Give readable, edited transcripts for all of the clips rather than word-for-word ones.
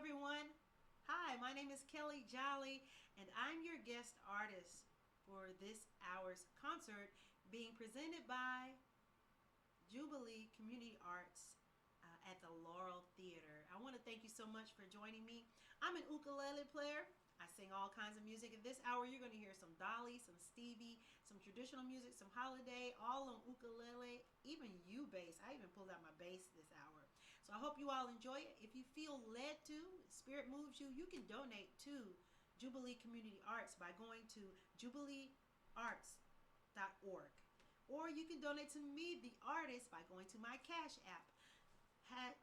everyone. Hi, my name is Kelle Jolly, and I'm your guest artist for this hour's concert being presented by Jubilee Community Arts at the Laurel Theater. I want to thank you so much for joining me. I'm an ukulele player. I sing all kinds of music. In this hour, you're going to hear some Dolly, some Stevie, some traditional music, some holiday, all on ukulele, even bass. I even pulled out my bass this hour. So I hope you all enjoy it. If you feel led to, spirit moves you, you can donate to Jubilee Community Arts by going to jubileearts.org. Or you can donate to me, the artist, by going to my Cash App. My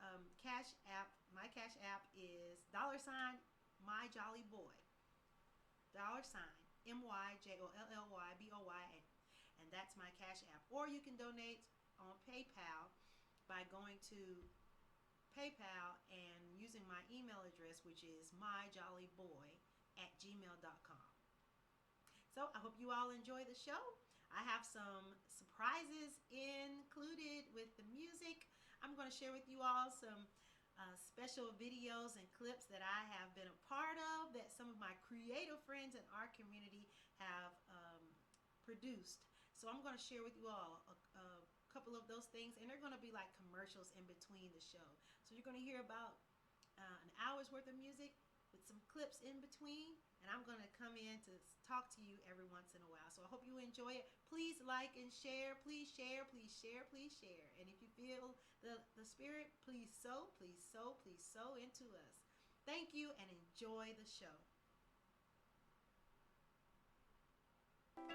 Cash App is $myjollyboy. $myjollyboy, and that's my Cash App. Or you can donate on PayPal by going to PayPal and using my email address, which is myjollyboy@gmail.com. So I hope you all enjoy the show. I have some surprises included with the music. I'm going to share with you all some special videos and clips that I have been a part of that some of my creative friends in our community have produced. So I'm going to share with you all a couple of those things, and they're going to be like commercials in between the show. So you're going to hear about an hour's worth of music with some clips in between, and I'm going to come in to talk to you every once in a while. So I hope you enjoy it. Please like and share. Please share, please share, please share. And if you feel the spirit, please sow, please sow, please sow into us. Thank you, and enjoy the show. I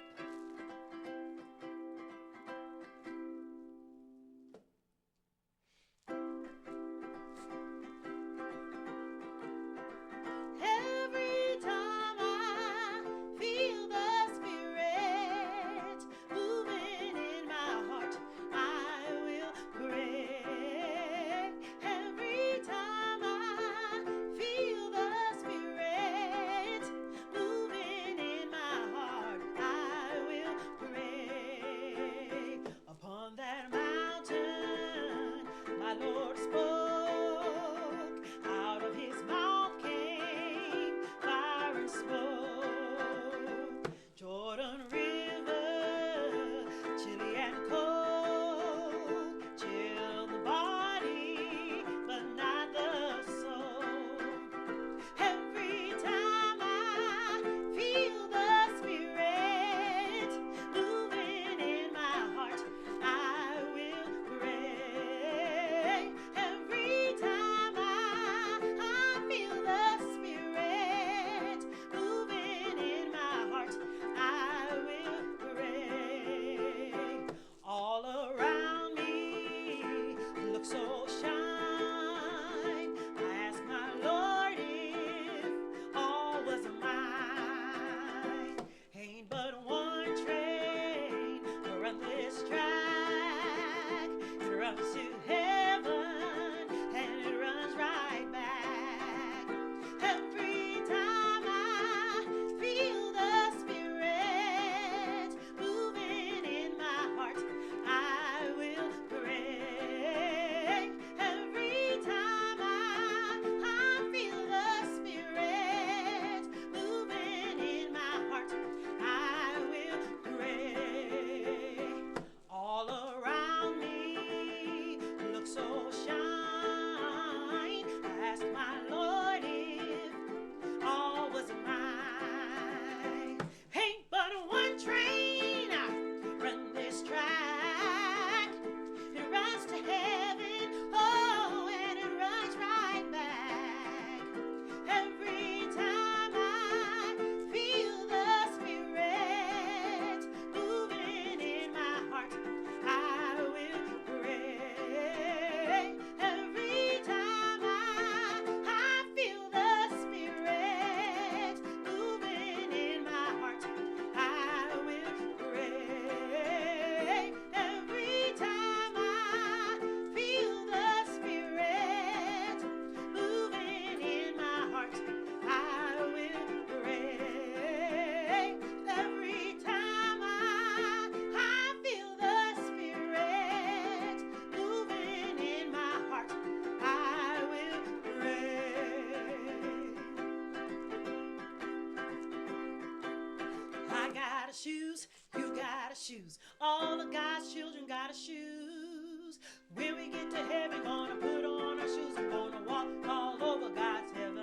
shoes, you gotta shoes. All of God's children gotta shoes. When we get to heaven, gonna put on our shoes and gonna walk all over God's heaven,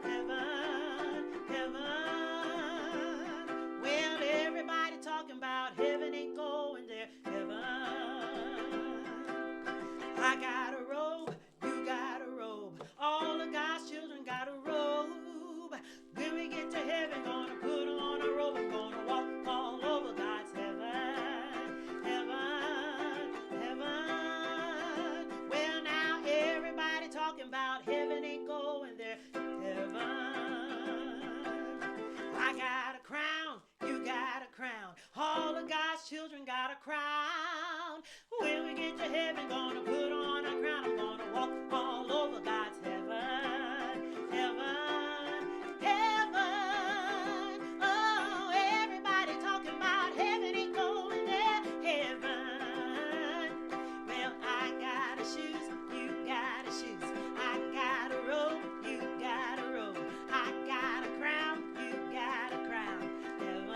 heaven, heaven. Well, everybody talking about heaven ain't going there, heaven. I got a robe, you got a robe. All of God's children got a robe. When we get to heaven, gonna put on a robe and gonna walk all over God's heaven, heaven, heaven. Well, now everybody talking about heaven ain't going there, heaven. I got a crown, you got a crown. All of God's children got a crown. When we get to heaven, gonna put on a crown. I'm gonna walk all over God's heaven, heaven, heaven. Oh, everybody talking about heaven ain't going there, heaven. Well, I got a shoes, you got a shoes. I got a robe, you got a robe. I got a crown, you got a crown, heaven.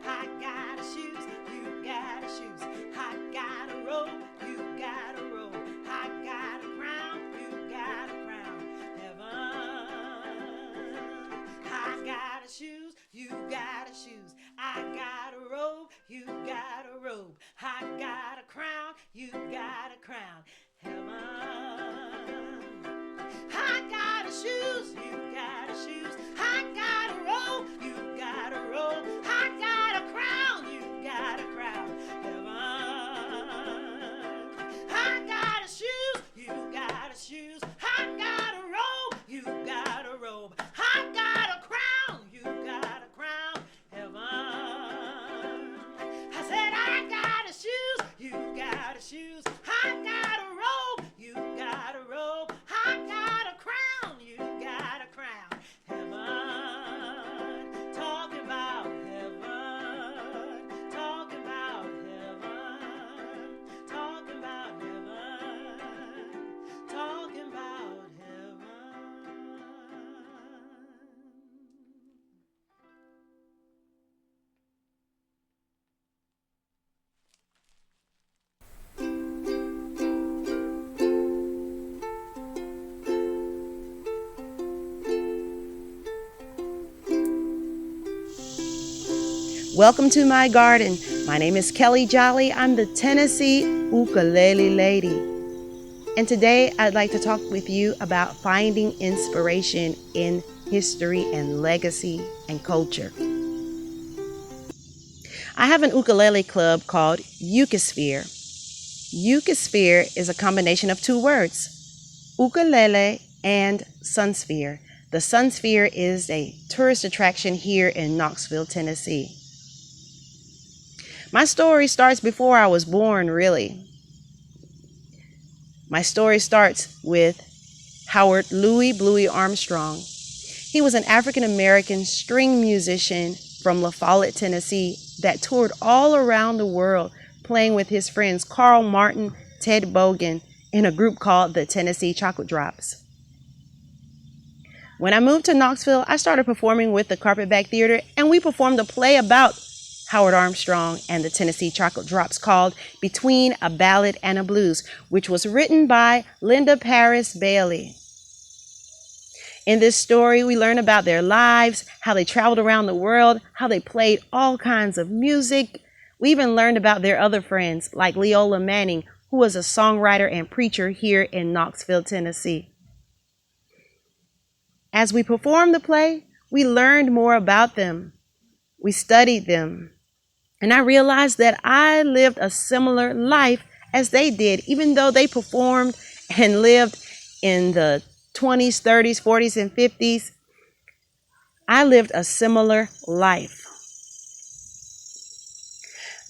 I got a shoes, you got a shoes. I got a robe, you got a robe. I got a crown, you got a crown, heaven. I got a shoes, you got a shoes. I got a robe, you got a robe. I got a crown, you got a crown, heaven. I got a shoes, you got a shoes. I got a robe, you got a robe. I got a crown, you got a crown, heaven. I got a shoes, you got a shoes. I got a robe, you got a robe. I got a crown, you got a crown, heaven. I said I got a shoes, you got a shoes. I got a robe, you got a robe. I got a crown, you got a crown, heaven. Talking about heaven, talking about heaven, talking about heaven, talking about heaven. Welcome to my garden. My name is Kelle Jolly. I'm the Tennessee ukulele lady. And today I'd like to talk with you about finding inspiration in history and legacy and culture. I have an ukulele club called Ukisphere. Ukisphere is a combination of two words, ukulele and sunsphere. The sunsphere is a tourist attraction here in Knoxville, Tennessee. My story starts before I was born, really. My story starts with Howard Louis Bluey Armstrong. He was an African-American string musician from La Follette, Tennessee that toured all around the world playing with his friends Carl Martin, Ted Bogan in a group called the Tennessee Chocolate Drops. When I moved to Knoxville, I started performing with the Carpetbag Theater, and we performed a play about Howard Armstrong and the Tennessee Chocolate Drops called Between a Ballad and a Blues, which was written by Linda Paris Bailey. In this story, we learn about their lives, how they traveled around the world, how they played all kinds of music. We even learned about their other friends, like Leola Manning, who was a songwriter and preacher here in Knoxville, Tennessee. As we performed the play, we learned more about them. We studied them. And I realized that I lived a similar life as they did, even though they performed and lived in the 20s, 30s, 40s, and 50s. I lived a similar life.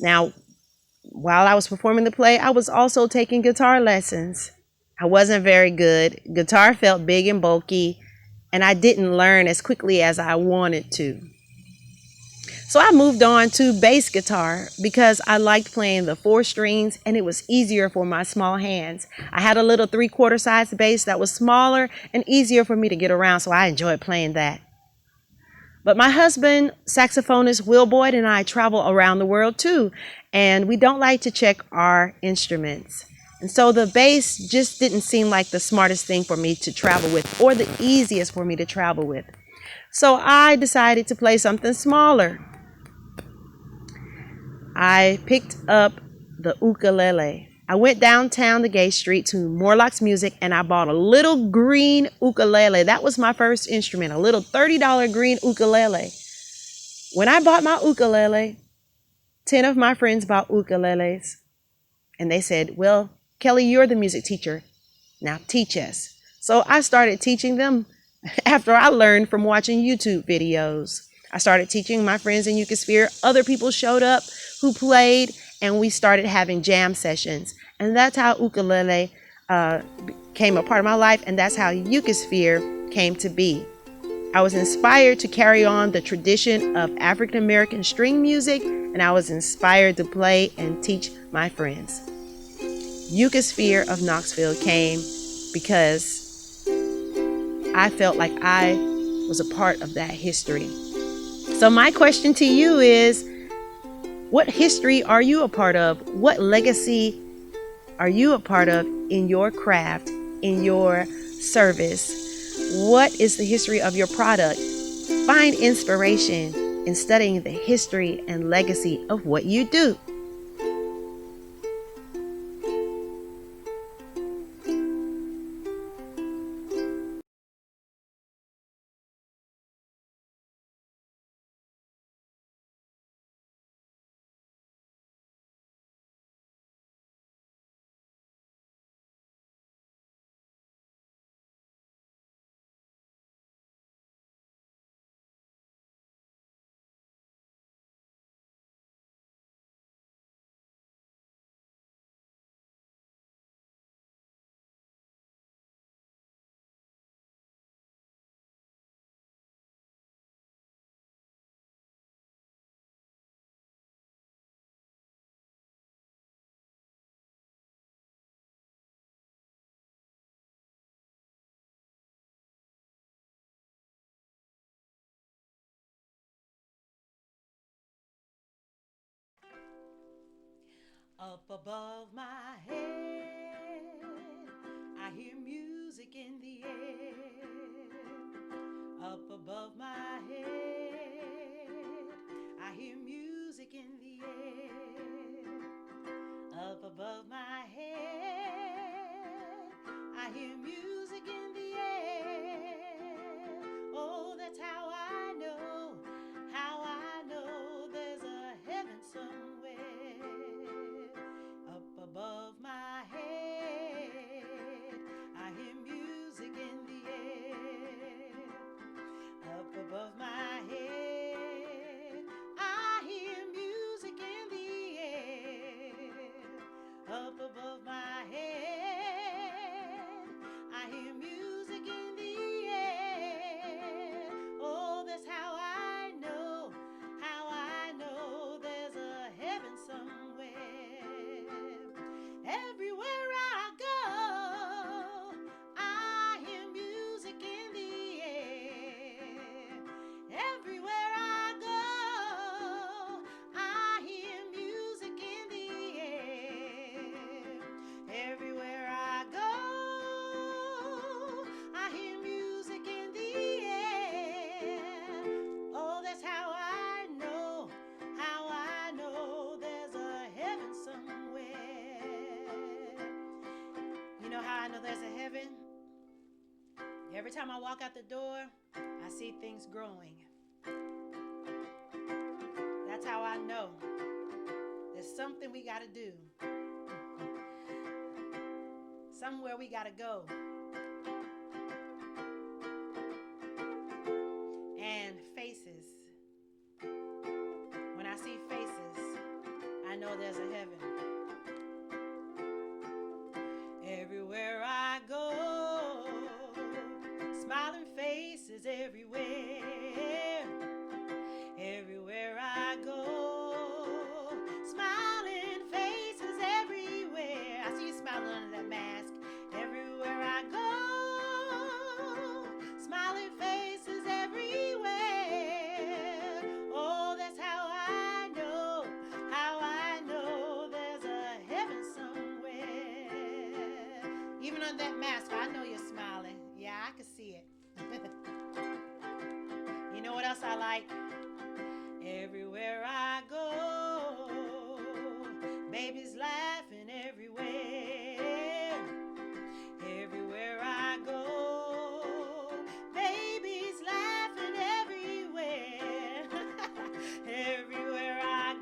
Now, while I was performing the play, I was also taking guitar lessons. I wasn't very good. Guitar felt big and bulky, and I didn't learn as quickly as I wanted to. So I moved on to bass guitar because I liked playing the 4 strings and it was easier for my small hands. I had a little 3/4 size bass that was smaller and easier for me to get around, so I enjoyed playing that. But my husband, saxophonist Will Boyd, and I travel around the world too, and we don't like to check our instruments. And so the bass just didn't seem like the smartest thing for me to travel with, or the easiest for me to travel with. So I decided to play something smaller. I picked up the ukulele. I went downtown the Gay Street to Morlock's Music, and I bought a little green ukulele. That was my first instrument, a little $30 green ukulele. When I bought my ukulele, 10 of my friends bought ukuleles, and they said, well, Kelly, you're the music teacher. Now teach us. So I started teaching them after I learned from watching YouTube videos. I started teaching my friends in Ukulele. Other people showed up who played, and we started having jam sessions. And that's how ukulele became a part of my life, and that's how Ukulele came to be. I was inspired to carry on the tradition of African American string music, and I was inspired to play and teach my friends. Ukulele of Knoxville came because I felt like I was a part of that history. So my question to you is, what history are you a part of? What legacy are you a part of in your craft, in your service? What is the history of your product? Find inspiration in studying the history and legacy of what you do. Up above my head, I hear music in the air. Up above my head, I hear music in the air. Up above my head, I hear music in the air. Oh, that's how I know there's a heaven somewhere. Up above my head, I hear music in the air. Up above my head, I hear music in the air. Up above my head, I hear music in the air. Oh, that's how I know there's a heaven somewhere. Everywhere I go, I hear music in the air. Everywhere I go, I hear music in the air. Everywhere I go, I hear music in the air. Oh, that's how I know there's a heaven somewhere. You know how I know there's a heaven? Every time I walk out the door, I see things growing. That's how I know there's something we got to do. Somewhere we got to go. And faces. When I see faces, I know there's a heaven. Everywhere I go, smiling faces everywhere. Everywhere I go, smiling faces everywhere. I see you smiling under that mask. Everywhere I behind that mask. I know you're smiling. Yeah, I can see it. You know what else I like? Everywhere I go, babies laughing everywhere. Everywhere I go, babies laughing everywhere. Everywhere I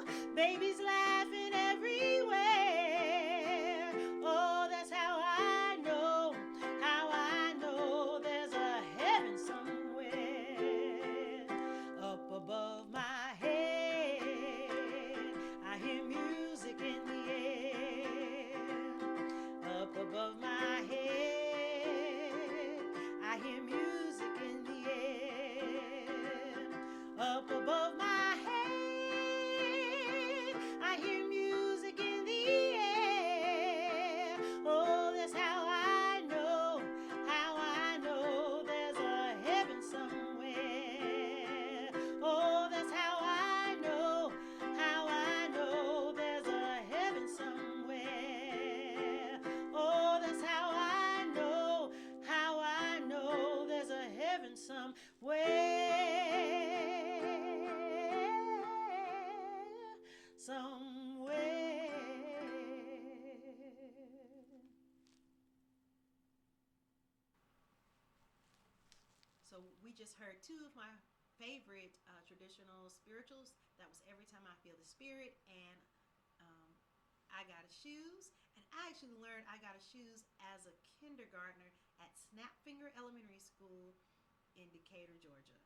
go, babies laughing everywhere. Oh, that's how I know there's a heaven somewhere. Up above my head, I hear music in the air. Up above my head, I hear music in the air. Up above my head, I hear music in the air. Oh, that's how I know there's a heaven somewhere. Oh, that's how I know there's a heaven somewhere. Oh, that's how I know there's a heaven somewhere. So we just heard two of my favorite traditional spirituals. That was Every Time I Feel the Spirit and I Got a Shoes. And I actually learned I Got a Shoes as a kindergartner at Snapfinger Elementary School in Decatur, Georgia.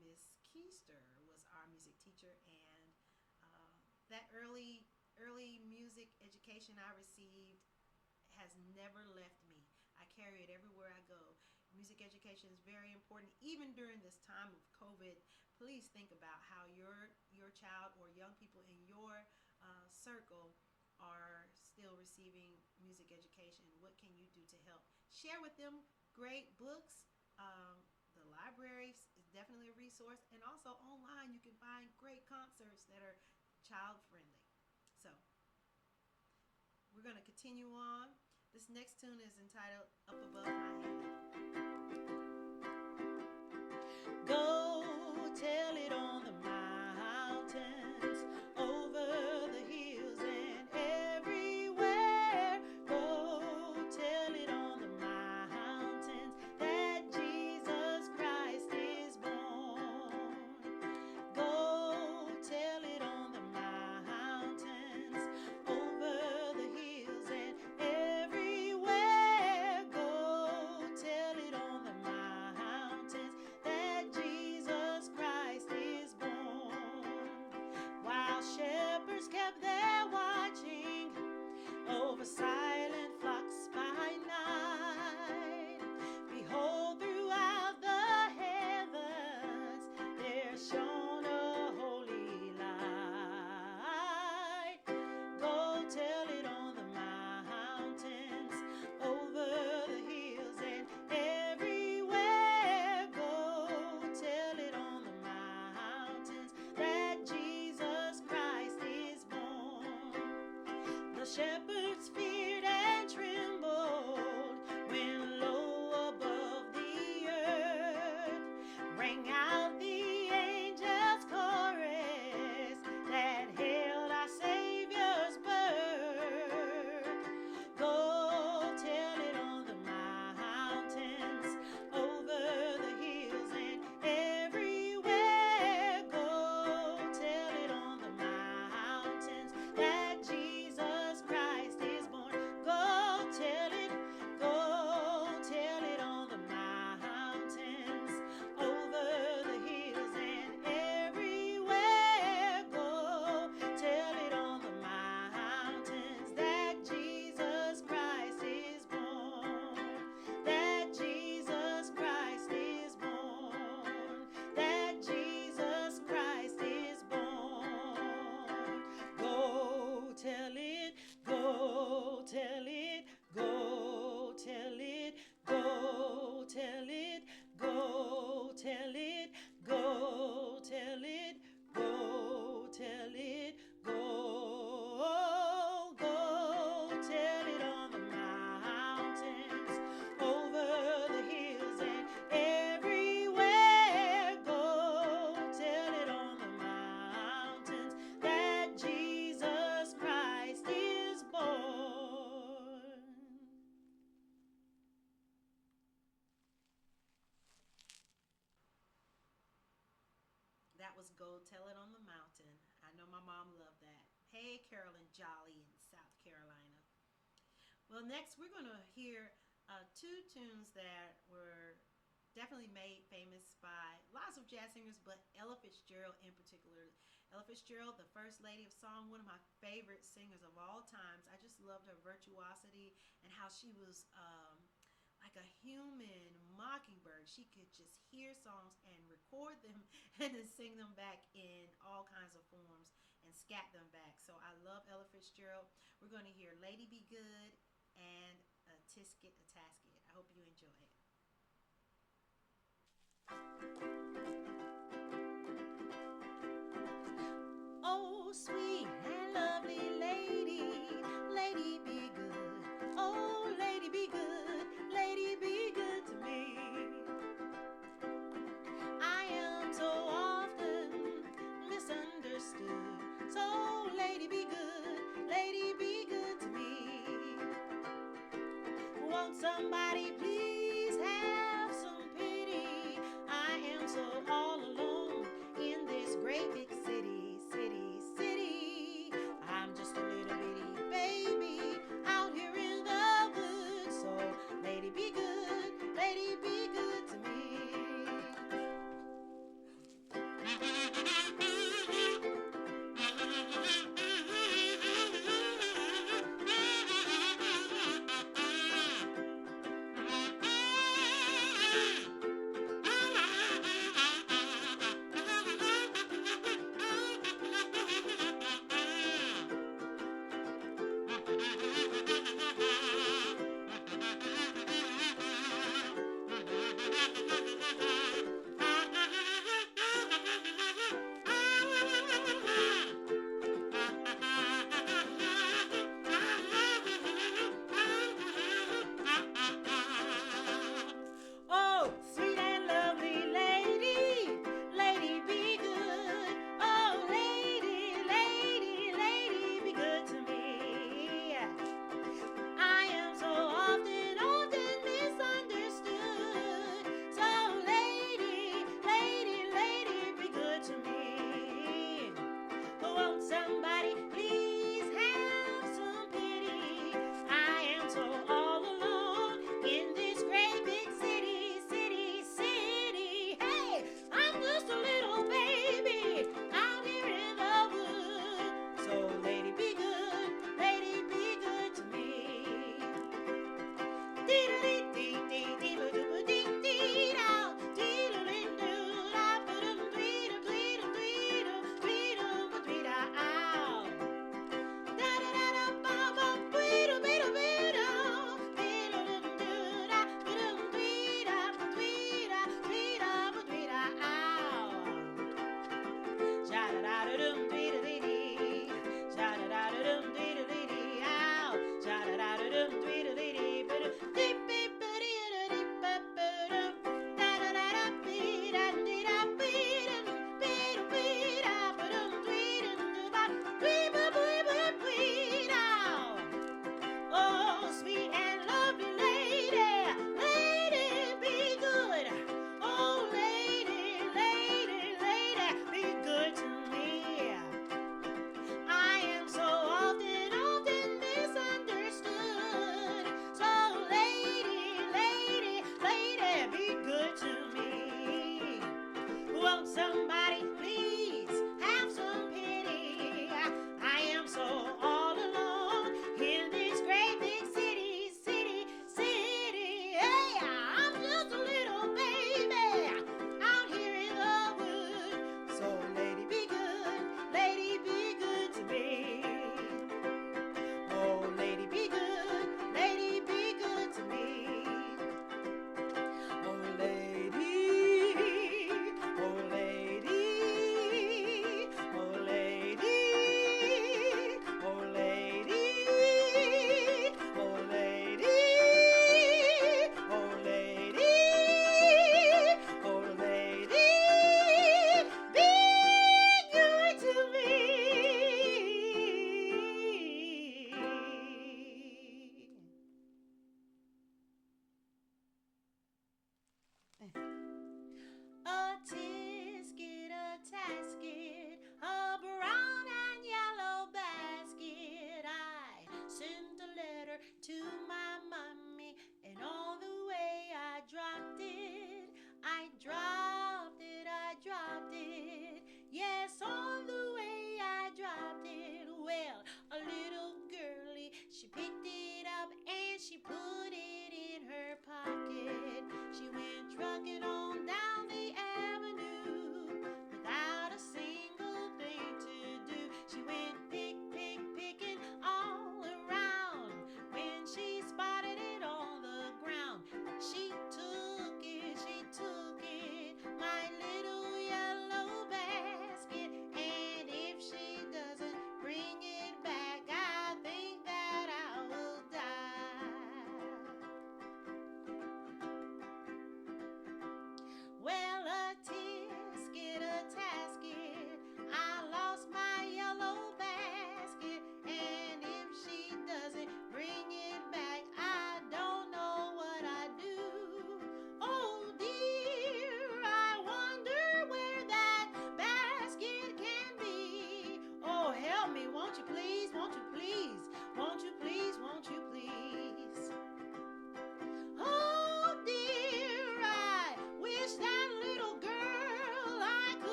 Miss Keister was our music teacher, and that early music education I received has never left me. I carry it everywhere I go. Music education is very important, even during this time of COVID. Please think about how your child or young people in your circle are still receiving music education. What can you do to help? Share with them great books. The library is definitely a resource, and also online you can find great concerts that are child friendly. So we're going to continue on. This next tune is entitled Up Above My Head. Go tell it on the mountains, over the hills and everywhere. Go tell it on the mountains that Jesus Christ is born. Go tell it on the mountains, over the hills and everywhere. Go tell it on the mountains that Jesus Christ is born. While shepherds kept their watching over silent flocks by night, behold, throughout the heavens there shone a holy light. Go tell it on the mountains, over the hills and everywhere. Go tell it on the mountains that Jesus Christ is born. The shepherds feared and trembled when low above the earth rang out the angels' chorus that hailed our Savior's birth. Go tell it on the mountains, over the hills and everywhere. Go tell it on the mountains that Jesus Christ is born. was Go Tell It on the Mountain. I know my mom loved that. Hey, Kelle Jolly in South Carolina. Well, next we're going to hear two tunes that were definitely made famous by lots of jazz singers, but Ella Fitzgerald in particular. Ella Fitzgerald, the first lady of song, one of my favorite singers of all times. I just loved her virtuosity and how she was like a human mockingbird. She could just hear songs and record them and then sing them back in all kinds of forms and scat them back. So I love Ella Fitzgerald. We're going to hear Lady Be Good and a Tisket a Tasket. I hope you enjoy it. Oh, sweet and lovely lady, lady be good. Oh, lady be good, lady be good to me. I am so often misunderstood. So, lady be good to me. Won't somebody please have some pity? I am so all alone in this great big city, city, city. I'm just a little bitty baby out here in the woods. So, lady be good to me.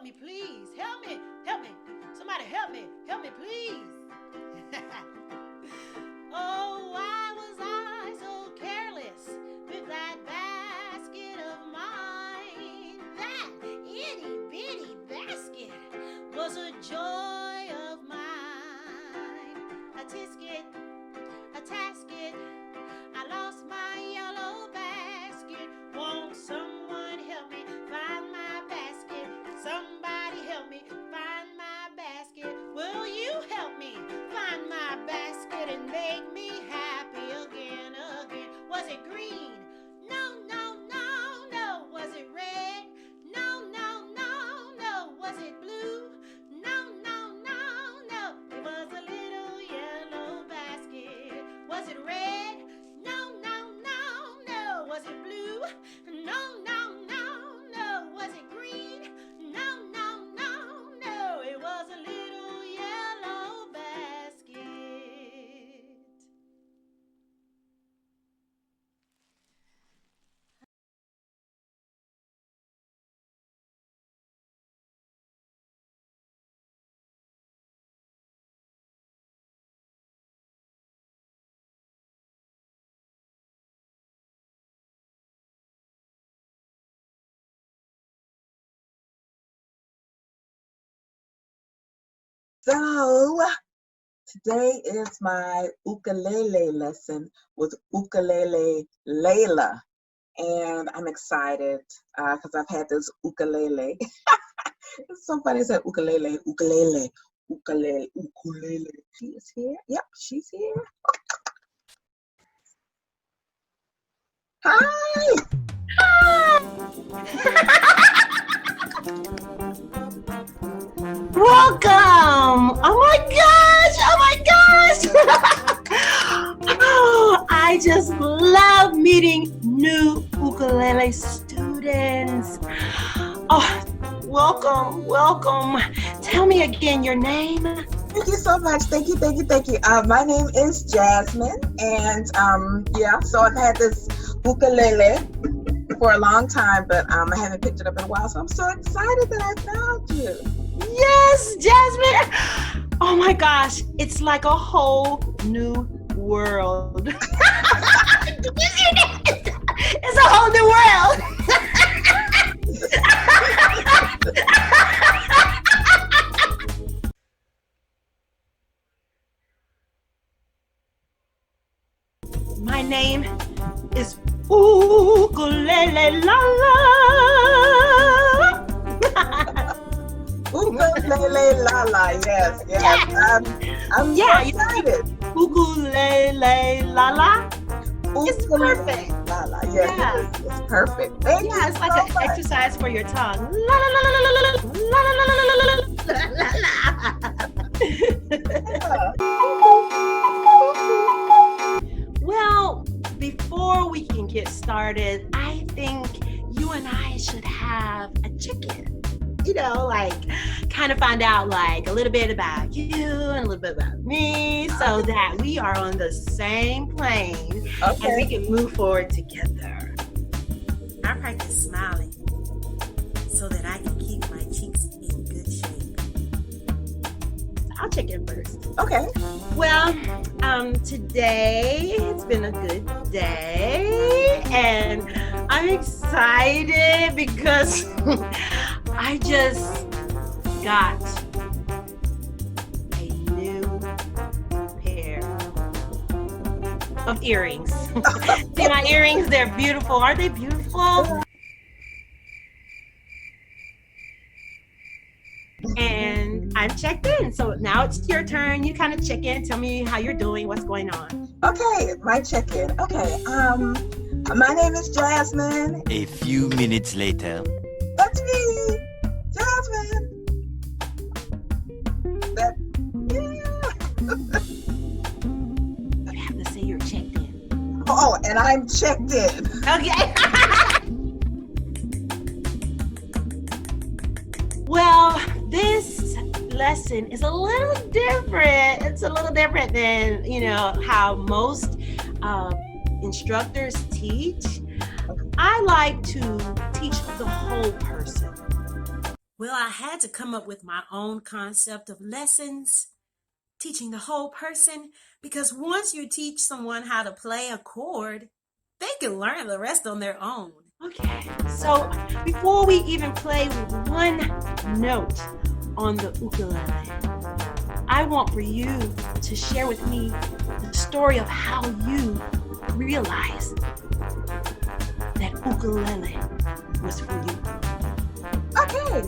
me, please. Help me. Somebody help me, please. Oh, why was I so careless with that basket of mine? That itty bitty basket was a joy of mine. A tisket, a tasket, I lost my yellow basket. Won't someone help me find my basket? Somebody help me find my basket. Will you help me find my basket and make me happy again? Was it green? No, no, no, no. Was it red? No, no, no, no. Was it blue? No, no, no, no. It was a little yellow basket. Was it red? No, no, no, no. Was it blue? No, no, no, no. Was it green? No, no, no, no. It was a little yellow basket. So today is my ukulele lesson with ukulele Leola, and I'm excited because I've had this ukulele. It's so funny to say ukulele. She is here. Yep, she's here. Hi. Welcome! Oh my gosh! Oh, I just love meeting new ukulele students. Oh, welcome. Tell me again your name. Thank you so much. Thank you. My name is Jasmine, and so I've had this ukulele for a long time, but I haven't picked it up in a while, so I'm so excited that I found you. Yes, Jasmine. Oh my gosh, it's like a whole new world. It's a whole new world. My name is Ukulele Lala. Ukulele Lala, yes. I'm so excited. Ukulele Lala. It's perfect. Lala, yes, Yeah. it's perfect. Thank you Yeah, it's like so an much. exercise for your tongue. La la la la la la la la la la la. Well, before we can get started, I think you and I should have a check-in. You know, like kind of find out like a little bit about you and a little bit about me so that we are on the same plane and we can move forward together. I practice smiling so that I can keep my cheeks in good shape. I'll check in first. Okay. Well, today it's been a good day and I'm excited because I just got a new pair of earrings. See my earrings? They're beautiful. Aren't they beautiful? And I'm checked in. So now it's your turn. You kind of check in. Tell me how you're doing. What's going on? Okay, my check-in. Okay. My name is Jasmine. A few minutes later. That's me, Jasmine. You have to say you're checked in. Oh, and I'm checked in. Okay. Well, this lesson is a little different. It's a little different than, how most instructors teach. I like to teach the whole person. Well, I had to come up with my own concept of lessons, teaching the whole person, because once you teach someone how to play a chord, they can learn the rest on their own. Okay, so before we even play one note on the ukulele, I want for you to share with me the story of how you realized that ukulele was for you. Okay,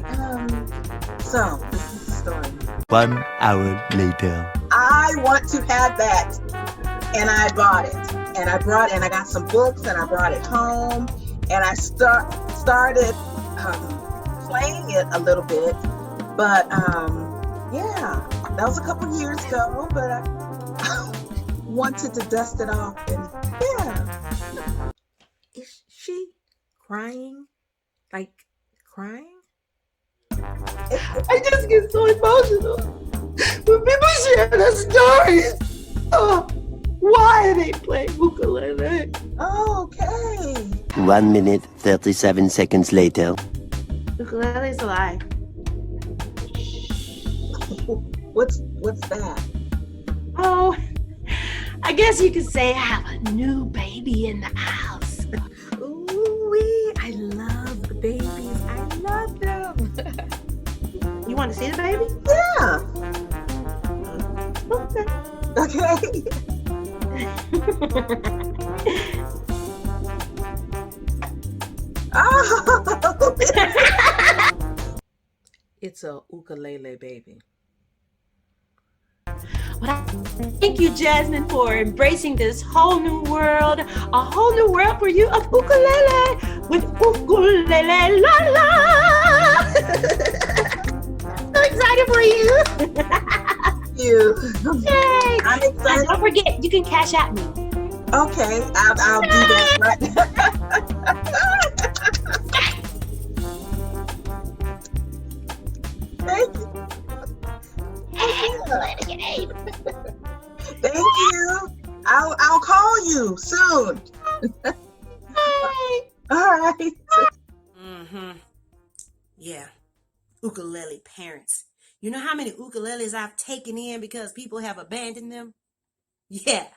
so this is the story. 1 hour later. I want to have that, and I bought it. And I got some books, and I brought it home, and I started playing it a little bit. But yeah, that was a couple years ago. But I wanted to dust it off, and yeah. Is she crying? Like crying? I just get so emotional when people share their stories. Why they play ukulele? Okay. 1 minute, 37 seconds later. Ukulele's alive. What's that? Oh, I guess you could say I have a new baby in the house. Ooh-wee, I love the babies. I love them. You want to see the baby? Yeah. Okay. Okay. Oh. It's a ukulele baby. Well, thank you, Jasmine, for embracing this whole new world, a whole new world for you of ukulele with ukulele la la. So excited for you. You. Yay. I'm And excited. don't forget, you can cash out me. Okay, I'll do that right now. Thank you. Thank you. I'll call you soon. All right. Mm-hmm. Yeah. Ukulele parents. You know how many ukuleles I've taken in because people have abandoned them? Yeah.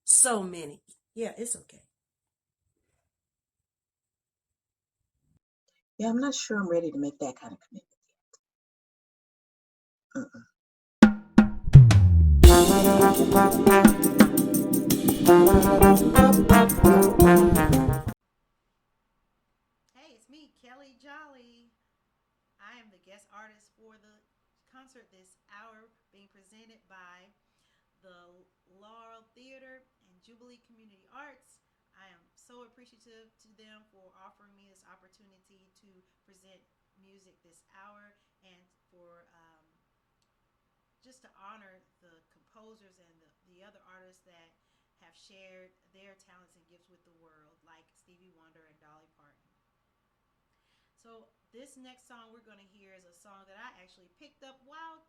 So many. Yeah, it's okay. Yeah, I'm not sure I'm ready to make that kind of commitment yet. Hey, it's me, Kelle Jolly. I am the guest artist for the concert this hour being presented by the Laurel Theater and Jubilee Community Arts. I am so appreciative to them for offering me this opportunity to present music this hour and for just to honor the composers and the other artists that have shared their talents and gifts with the world, like Stevie Wonder and Dolly Parton. So this next song we're going to hear is a song that I actually picked up while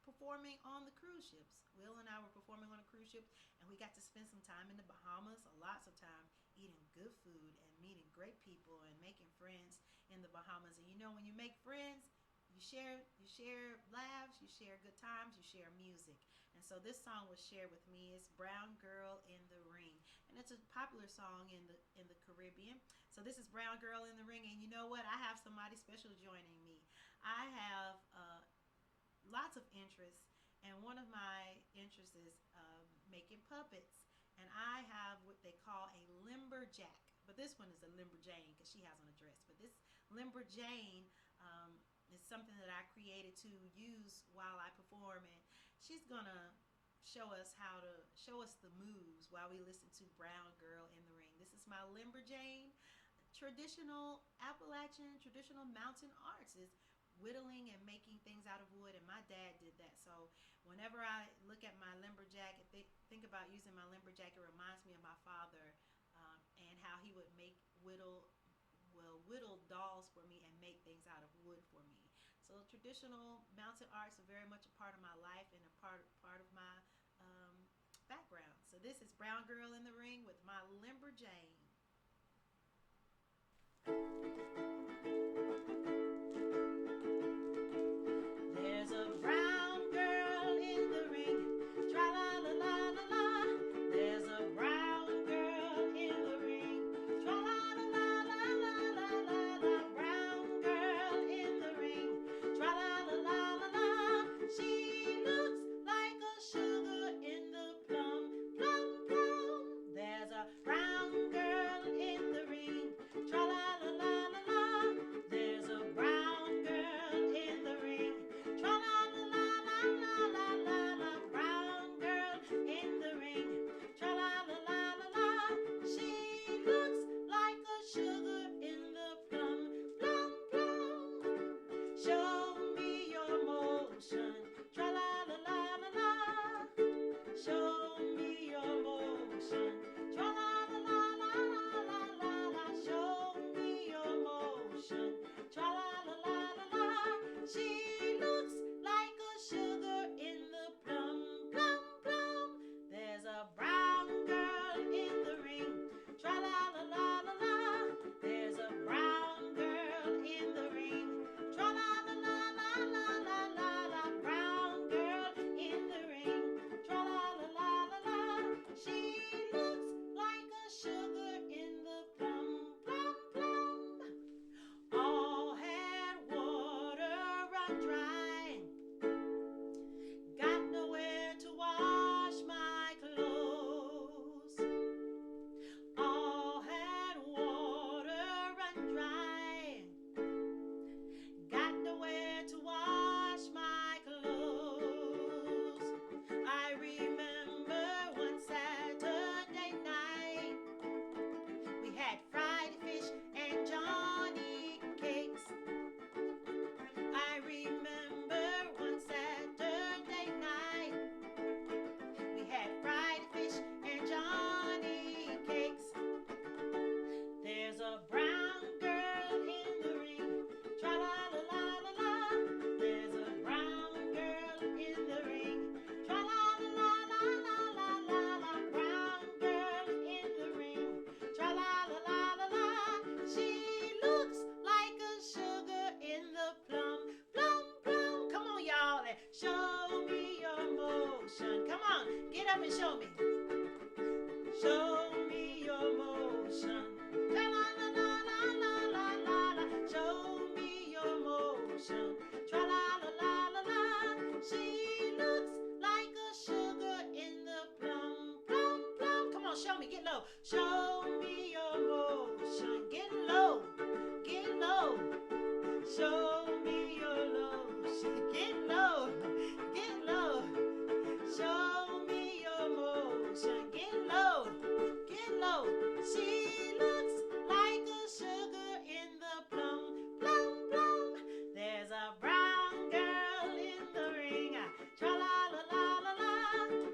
performing on the cruise ships. Will and I were performing on a cruise ship, and we got to spend some time in the Bahamas, lots of time eating good food and meeting great people and making friends in the Bahamas. And you know, when you make friends, you share laughs, you share good times, you share music. And so this song was shared with me. It's Brown Girl in the Ring, and it's a popular song in the Caribbean. So this is Brown Girl in the Ring, and you know what? I have somebody special joining me. I have lots of interests, and one of my interests is making puppets. And I have what they call a limberjack, but this one is a limberjane because she has on a dress. But this limberjane is something that I created to use while I perform, and she's gonna show us the moves while we listen to Brown Girl in the Ring. This is my limberjane. Traditional Appalachian, traditional mountain arts is whittling and making things out of wood, and my dad did that. So whenever I look at my lumberjack and think about using my lumberjack, it reminds me of my father and how he would make whittle dolls for me and make things out of wood for me. So traditional mountain arts are very much a part of my life and a part of my background. So this is Brown Girl in the Ring with my lumberjane. run dry. Got nowhere to wash my clothes. All had water run dry. Got nowhere to wash my clothes. I remember one Saturday night we had fried fish and Johnny cakes. I remember one Saturday night we had fried fish and Johnny cakes. There's a brown girl in the ring, tra-la-la-la-la-la. There's a brown girl in the ring, tra-la-la-la-la-la-la. Brown girl in the ring, tra-la-la-la-la-la. She looks like a sugar in the plum, plum, plum. Come on, y'all, and show me your motion. Come on, get up and show me. Show me your motion. Tra-la-la-la-la-la-la-la. Show me your motion. Tra-la-la-la-la-la. She looks like a sugar in the plum, plum, plum. Come on, show me, get low. Show me your motion. Get low, get low. Show me your lotion. Get low, get low. Show me your motion. Get low, get low. She looks like a sugar in the plum, plum, plum. There's a brown girl in the ring, tra-la-la-la-la-la.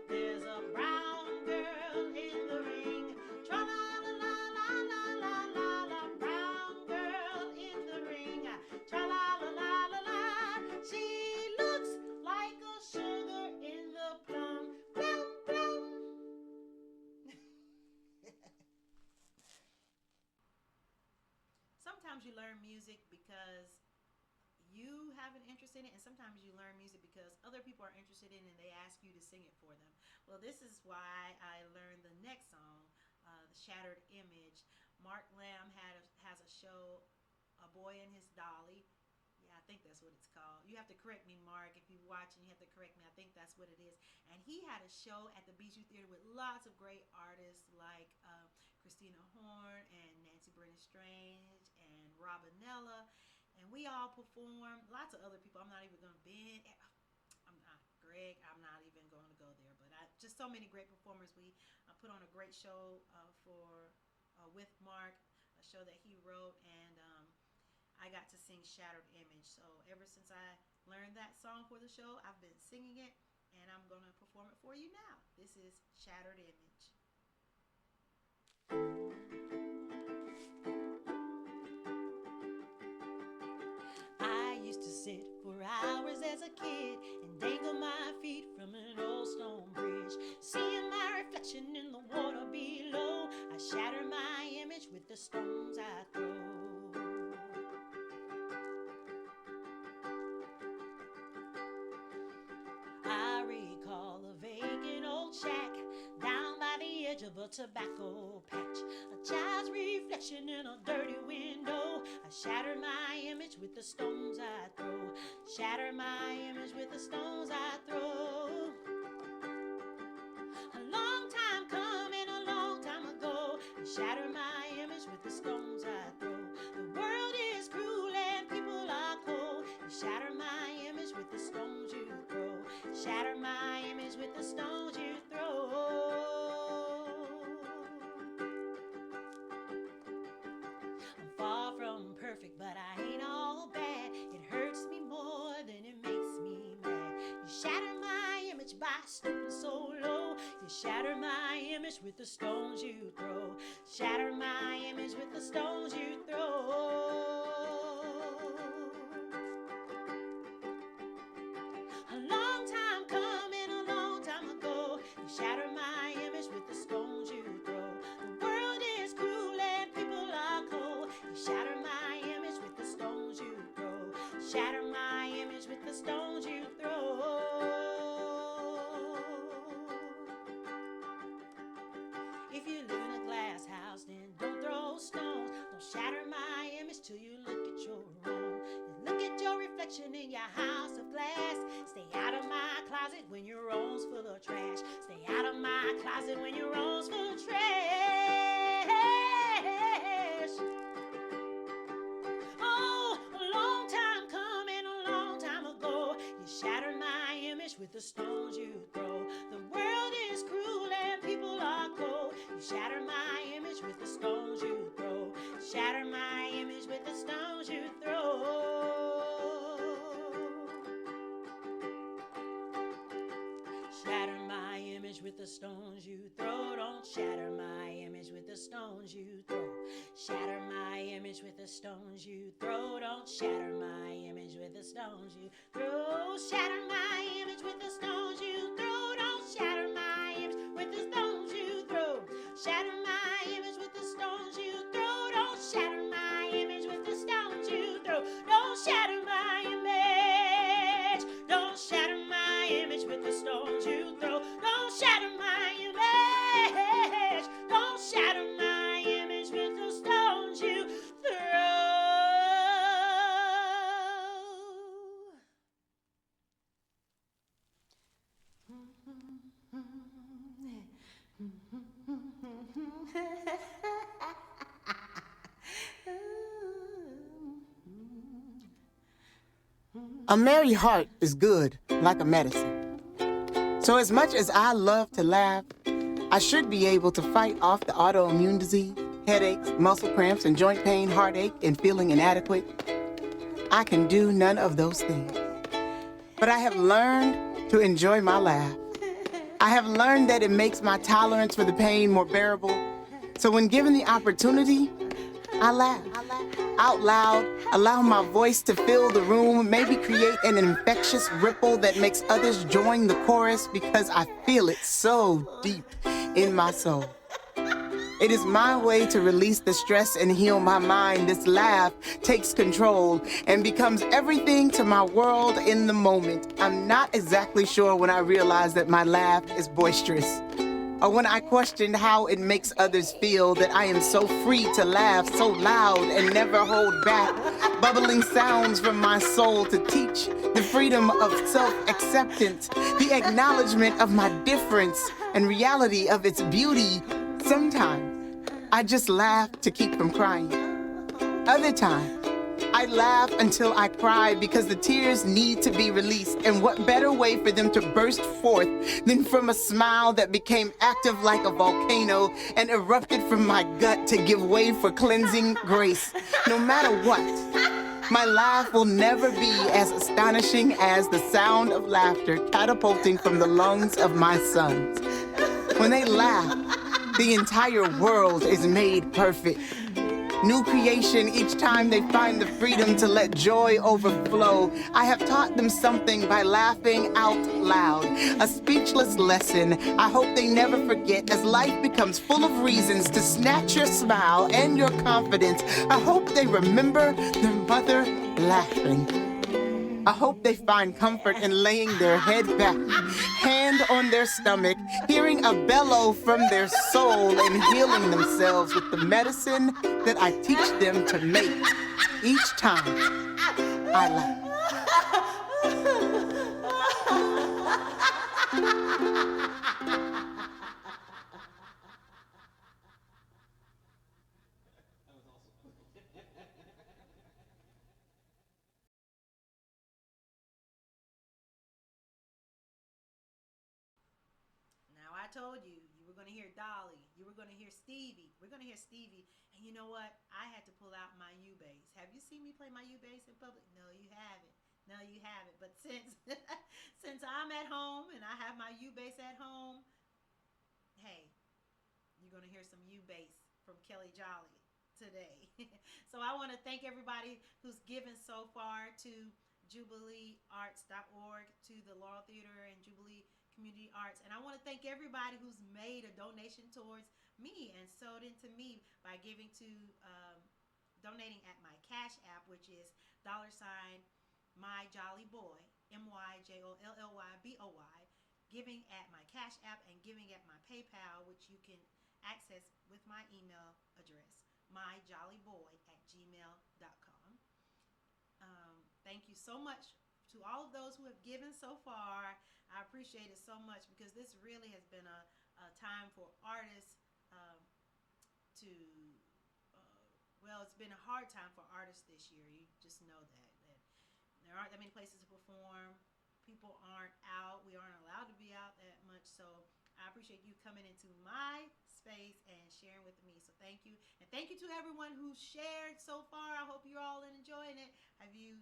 There's a brown girl in the ring, tra-la-la-la-la-la-la. Brown girl in the ring, tra-la-la-la-la-la. She looks like a sugar in the plum, plum, plum. Sometimes you learn music because you have an interest in it, and sometimes you learn music because other people are interested in it and they ask you to sing it for them. Well, this is why I learned the next song, The Shattered Image. Mark Lamb has a show, A Boy and His Dolly. Yeah, I think that's what it's called. You have to correct me, Mark. If you're watching, you have to correct me. I think that's what it is. And he had a show at the Bijou Theater with lots of great artists like Christina Horn and Nancy Brennan Strange and Robinella. And we all performed. Lots of other people. I'm not even going to Greg, I'm not even going to go there. But just so many great performers. We put on a great show with Mark, a show that he wrote, and I got to sing Shattered Image. So ever since I learned that song for the show, I've been singing it, and I'm going to perform it for you now. This is Shattered Image. I used to sit for hours as a kid and dangle my feet from an old stone bridge, seeing my reflection in the water below. I shatter my image with the stones I throw. I recall a vacant old shack down by the edge of a tobacco patch, a child's reflection in a dirty window. I shatter my image with the stones I throw. Shatter my image with the stones I throw. A long time coming, a long time ago. I shatter my image with the stones I throw. The world is cruel and people are cold. You shatter my image with the stones you throw. Shatter my image with the stones you throw. I'm far from perfect, but I ain't all bad. It hurts me more than it makes me mad. You shatter my image by stooping so low. You shatter my image with the stones you throw. Shatter my image with the stones you throw. A long time coming, a long time ago. You shatter my image with the stones you throw. The world is cruel and people are cold. You shatter my image with the stones you throw. Shatter my image with the stones you throw. If you live in a glass house, then don't throw stones. Don't shatter my image till you look at your own. You look at your reflection in your a house of glass. Stay out of my closet when your room's full of trash. Stay out of my closet when your room's full of trash. Oh, a long time coming, a long time ago. You shattered my image with the stones you throw. The world is cruel and people are cold. You shattered my image with the stones you throw. Shatter my image with the stones you throw. Shatter my image with the stones you throw. Don't shatter my image with the stones you throw. Shatter my image with the stones you throw. Don't shatter my image with the stones you throw. Shatter my image with the stones you throw. Don't shatter my image with the stones you throw. Shatter my image with the stones you throw. Don't shatter my image with the stones you throw. Don't shatter my image. Don't shatter my image with the stones you throw. Don't shatter my image. Don't shatter my image with the stones you throw. A merry heart is good, like a medicine. So as much as I love to laugh, I should be able to fight off the autoimmune disease, headaches, muscle cramps, and joint pain, heartache, and feeling inadequate. I can do none of those things. But I have learned to enjoy my laugh. I have learned that it makes my tolerance for the pain more bearable. So when given the opportunity, I laugh out loud, allow my voice to fill the room, maybe create an infectious ripple that makes others join the chorus because I feel it so deep in my soul. It is my way to release the stress and heal my mind. This laugh takes control and becomes everything to my world in the moment. I'm not exactly sure when I realize that my laugh is boisterous, or when I questioned how it makes others feel that I am so free to laugh so loud and never hold back, bubbling sounds from my soul to teach the freedom of self-acceptance, the acknowledgement of my difference and reality of its beauty. Sometimes I just laugh to keep from crying. Other times, I laugh until I cry because the tears need to be released. And what better way for them to burst forth than from a smile that became active like a volcano and erupted from my gut to give way for cleansing grace. No matter what, my laugh will never be as astonishing as the sound of laughter catapulting from the lungs of my sons. When they laugh, the entire world is made perfect. New creation each time they find the freedom to let joy overflow. I have taught them something by laughing out loud. A speechless lesson I hope they never forget as life becomes full of reasons to snatch your smile and your confidence. I hope they remember their mother laughing. I hope they find comfort in laying their head back, hand on their stomach, hearing a bellow from their soul and healing themselves with the medicine that I teach them to make each time I laugh. I told you, you were going to hear Dolly. You were going to hear Stevie. We're going to hear Stevie. And you know what? I had to pull out my U bass. Have you seen me play my U bass in public? No, you haven't. No, you haven't. But since since I'm at home and I have my U bass at home, hey, you're going to hear some U bass from Kelle Jolly today. So I want to thank everybody who's given so far to jubileearts.org, to the Laurel Theater and Jubilee Community Arts. And I want to thank everybody who's made a donation towards me and sewed into me by giving to donating at my Cash App, which is $myjollyboy, myjollyboy, giving at my Cash App and giving at my PayPal, which you can access with my email address, myjollyboy@gmail.com. Thank you so much to to all of those who have given so far. I appreciate it so much because this really has been a time for artists to, well, it's been a hard time for artists this year. You just know that there aren't that many places to perform. People aren't out. We aren't allowed to be out that much. So I appreciate you coming into my space and sharing with me. So thank you. And thank you to everyone who shared so far. I hope you're all enjoying it. Have you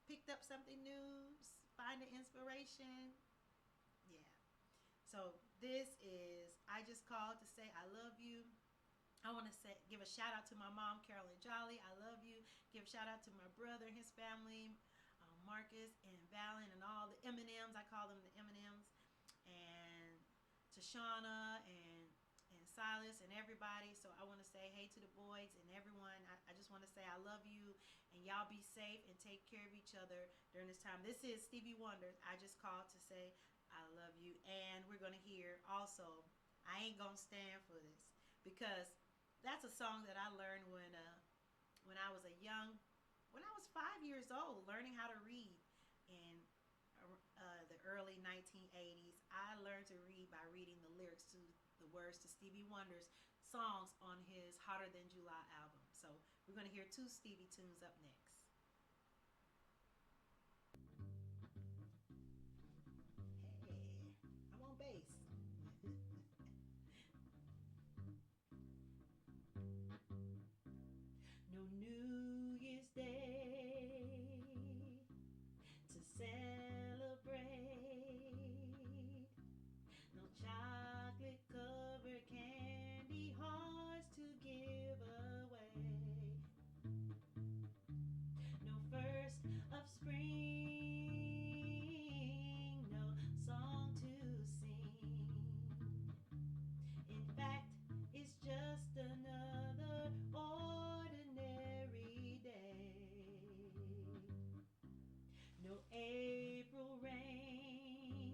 picked up something new? Find an inspiration? Yeah. So this is, I just called to say I love you. I want to give a shout out to my mom, Kelle Jolly. I love you. Give a shout out to my brother and his family, Marcus and Valen and all the M&Ms. I call them the M&Ms. And to Shauna and Silas and everybody. So I want to say hey to the boys and everyone. I just want to say I love you, and y'all be safe and take care of each other during this time. This is Stevie Wonder. I just called to say I love you. And we're going to hear also I Ain't Gonna Stand for This, because that's a song that I learned when I was when I was 5 years old, learning how to read in the early 1980s. I learned to read by reading the lyrics to the words to Stevie Wonder's songs on his Hotter Than July album. So we're going to hear 2 Stevie tunes up next. Hey, I'm on bass. No New Year's Day to celebrate, no chocolate covered candy hearts to give away, no first of spring, no song to sing. In fact, it's just another ordinary day. No April rain,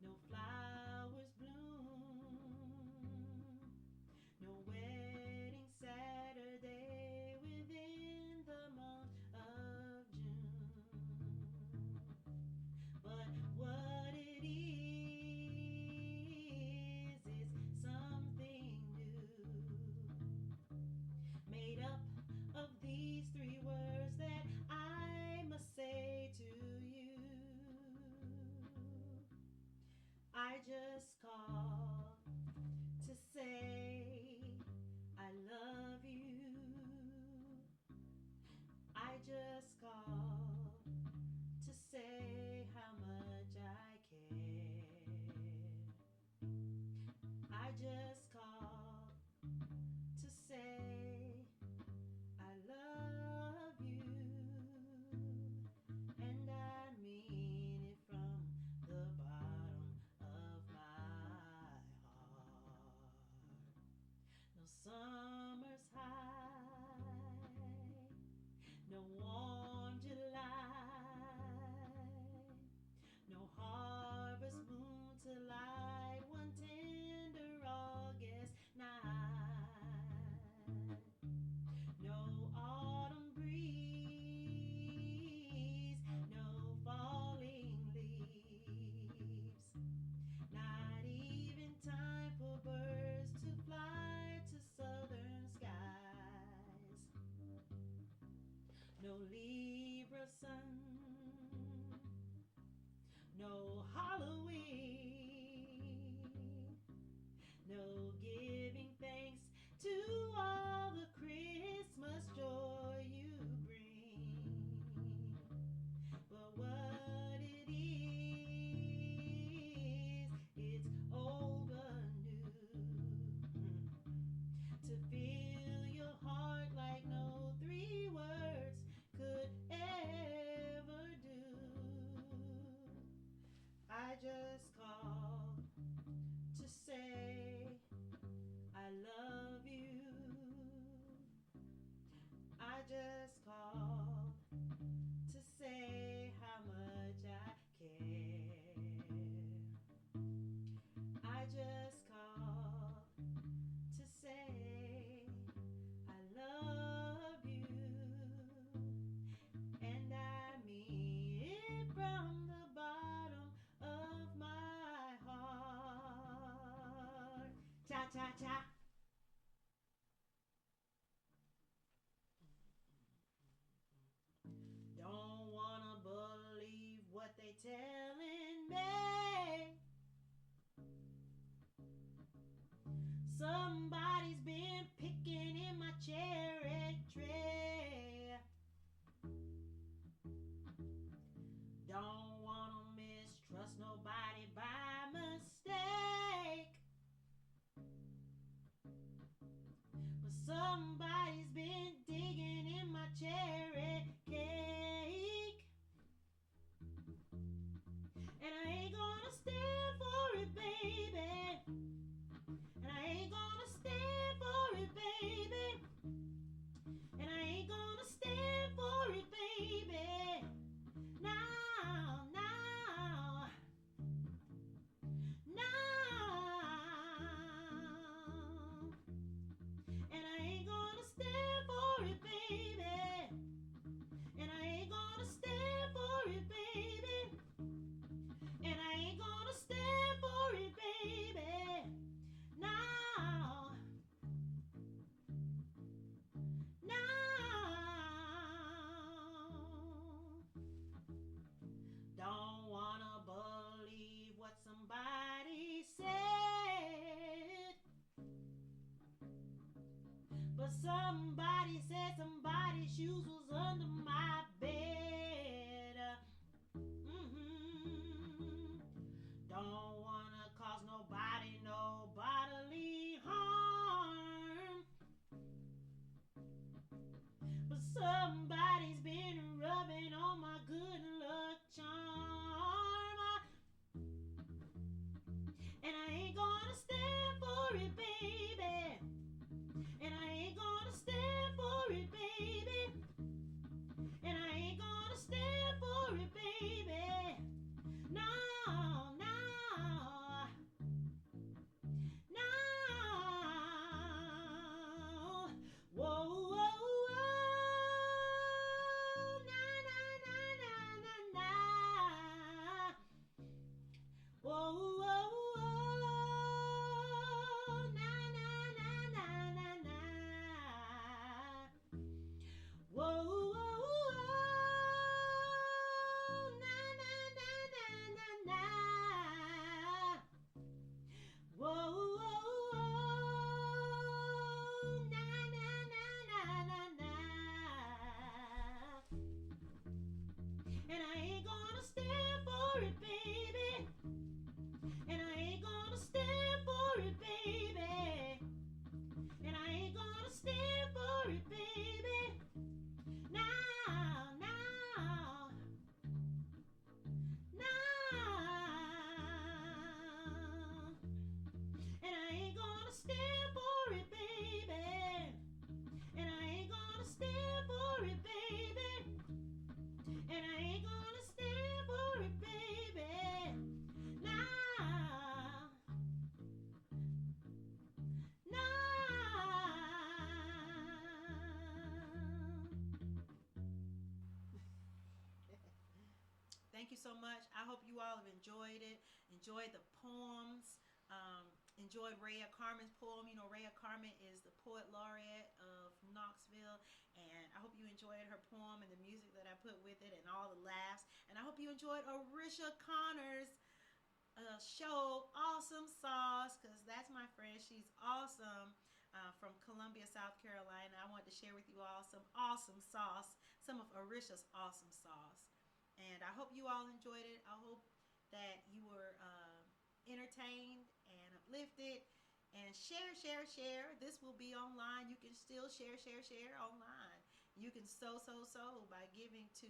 no flowers bloom, no wedding Saturday within the month of June. But what it is something new, made up of these 3 words that I must say to you. I just called to say I love you. I just called to say how much I care. I just called to say I love you, and I mean it from the bottom of my heart. No summer's high, no warm July, no harvest moon to light one tender August night, no autumn breeze, no falling leaves, not even time for birds to fly to southern skies, no Libra sun, no Halloween, no giving thanks to all the Christmas joy you bring. But what it is, it's overdue to fill your heart like no 3 words could ever do. I just called to say I love you. I just called to say how much I care. I just called to say I love you, and I mean cha-cha-cha. Don't wanna believe what they telling me. Somebody's been picking in my cherry tray. Don't wanna mistrust nobody by mistake. But somebody's been digging in my cherry cake. And I ain't gonna stand for it, baby. And I ain't gonna stand for it, baby. And I ain't gonna stand for it, baby. Now, now, now. And I ain't gonna stand for it, baby. And I ain't gonna stand for it, baby. And I ain't gonna stand for it, baby. Now, now. Don't wanna believe what somebody said. But somebody said somebody's shoes was under my bed. Don't wanna cause nobody no bodily harm. But somebody's been rubbing on my good luck charm. And I ain't gonna stand for it, baby. And I ain't gonna stand for it, baby. And I ain't gonna stand for it, baby. No, no, no. Whoa, whoa, whoa. Na, na, na, na, na, na. Whoa, whoa, whoa. Na, na, na, na, na, na. Whoa, whoa, whoa. Na, na, na, na, na, na. Whoa, whoa, whoa. Na, na, na, na, na, na. And I ain't gonna stand for it, baby. And I ain't gonna stand for it, baby. And I ain't gonna stand for it, baby. Now, now, now. And I ain't gonna stand for it, baby. And I ain't gonna stand for it, baby. And I ain't gonna stand for it, baby. Now, now. Thank you so much. I hope you all have enjoyed it, enjoyed the poems, enjoyed Rhea Carmen's poem. You know, Rhea Carmen is the poet laureate of Knoxville, and I hope you enjoyed her poem and the music that I put with it and all the laughs. And I hope you enjoyed Arisha Connor's show, Awesome Sauce, because that's my friend. She's awesome. From Columbia, South Carolina. I wanted to share with you all some awesome sauce, some of Arisha's awesome sauce. And I hope you all enjoyed it. I hope that you were entertained and uplifted. And share, share, share. This will be online. You can still share, share, share online. You can sow by giving to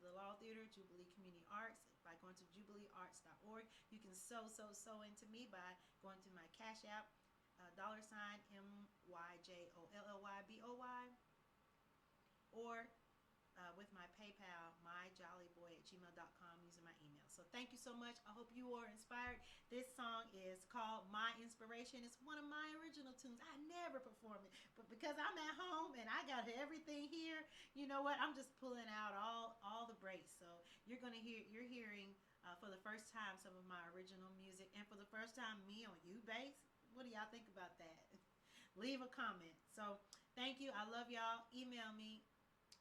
the Laurel Theater, Jubilee Community Arts, by going to jubileearts.org. You can sow into me by going to my Cash App, $myjollyboy, or with my PayPal, myjollyboy@gmail.com, using my email. So thank you so much. I hope you are inspired. This song is called My Inspiration. It's one of my original tunes. I never perform it, but because I'm at home and I got everything here, you know what? I'm just pulling out all the breaks. So you're hearing for the first time some of my original music, and for the first time me on bass. What do y'all think about that? Leave a comment. So thank you. I love y'all. Email me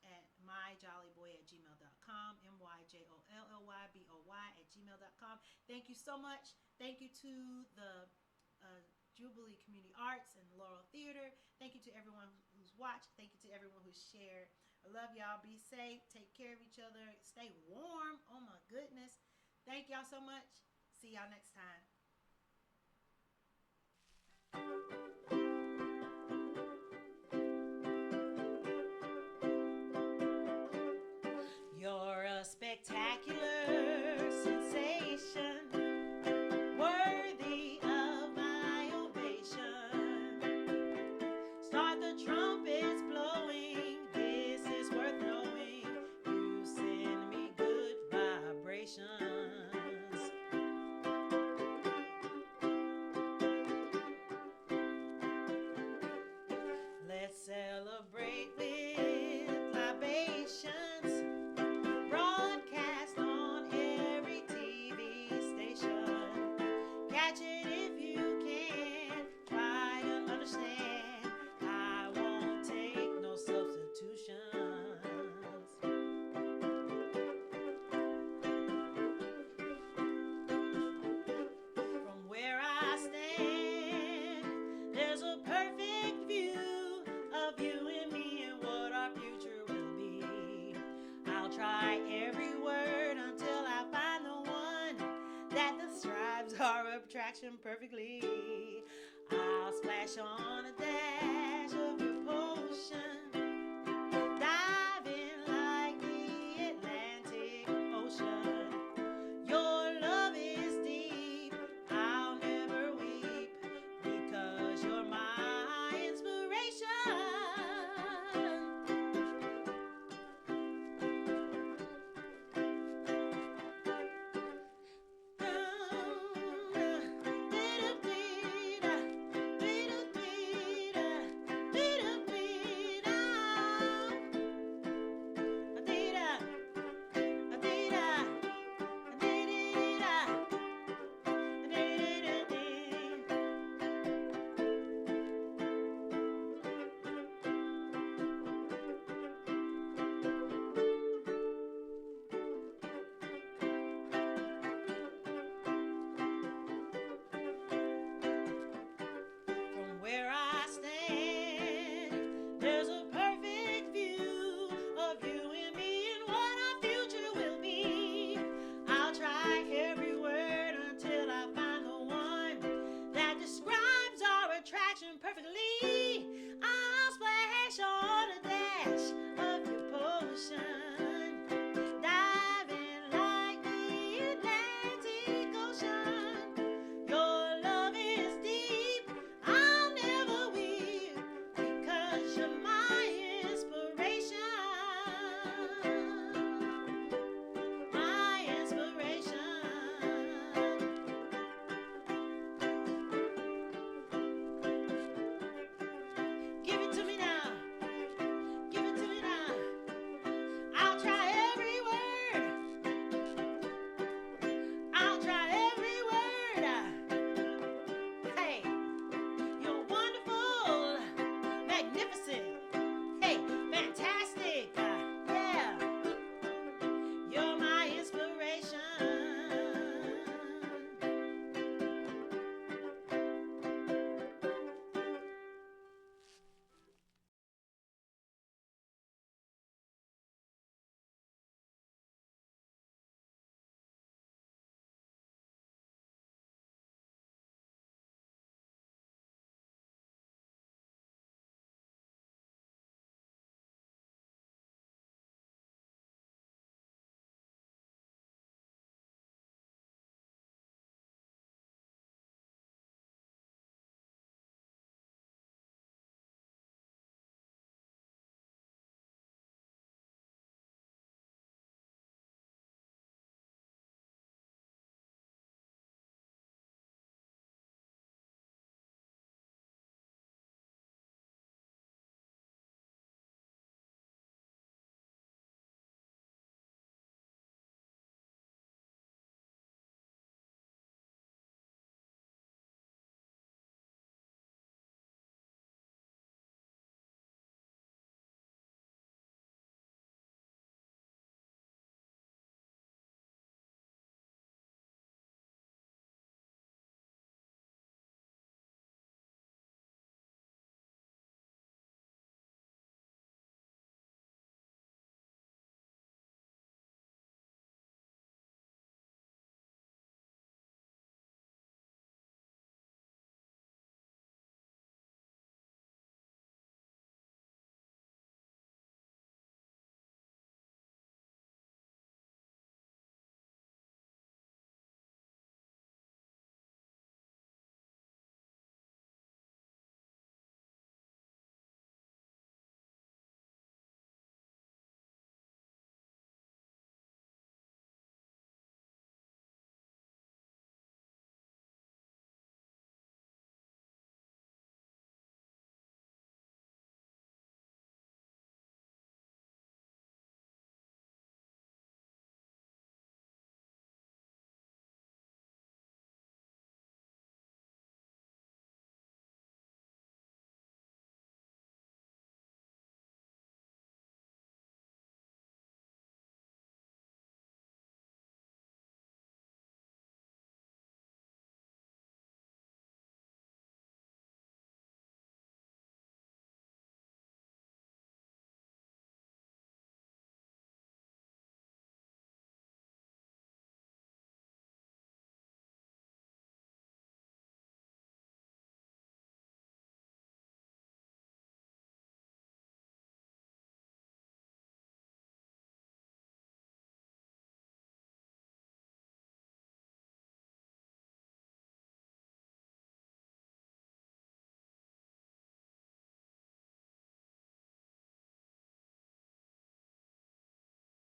at myjollyboy@gmail.com, myjollyboy@gmail.com. Thank you so much. Thank you to the Jubilee Community Arts and Laurel Theater. Thank you to everyone who's watched. Thank you to everyone who's shared. I love y'all. Be safe. Take care of each other. Stay warm. Oh my goodness. Thank y'all so much. See y'all next time. You're a spectacular sensation, worthy of my ovation. Start the trumpets blowing, this is worth knowing. You send me good vibrations. Let's celebrate with libations. Broadcast on every TV station. Catch it if you can. Try to understand. I won't take no substitutions. From where I stand, there's a perfect view of you and me and what our future will be. I'll try every word until I find the one that describes our attraction perfectly. I'll splash on a dash of your potion, dive in like the Atlantic Ocean. Your love is deep, I'll never weep, because you're my inspiration. From where I stand, there's a perfect view of you and me and what our future will be. I'll try every word until I find the one that describes our attraction perfectly. I'll splash on a dash of your potion, diving like the Atlantic Ocean. Your love is deep, I'll never weep, because you're my inspiration. My inspiration. Give it to me now.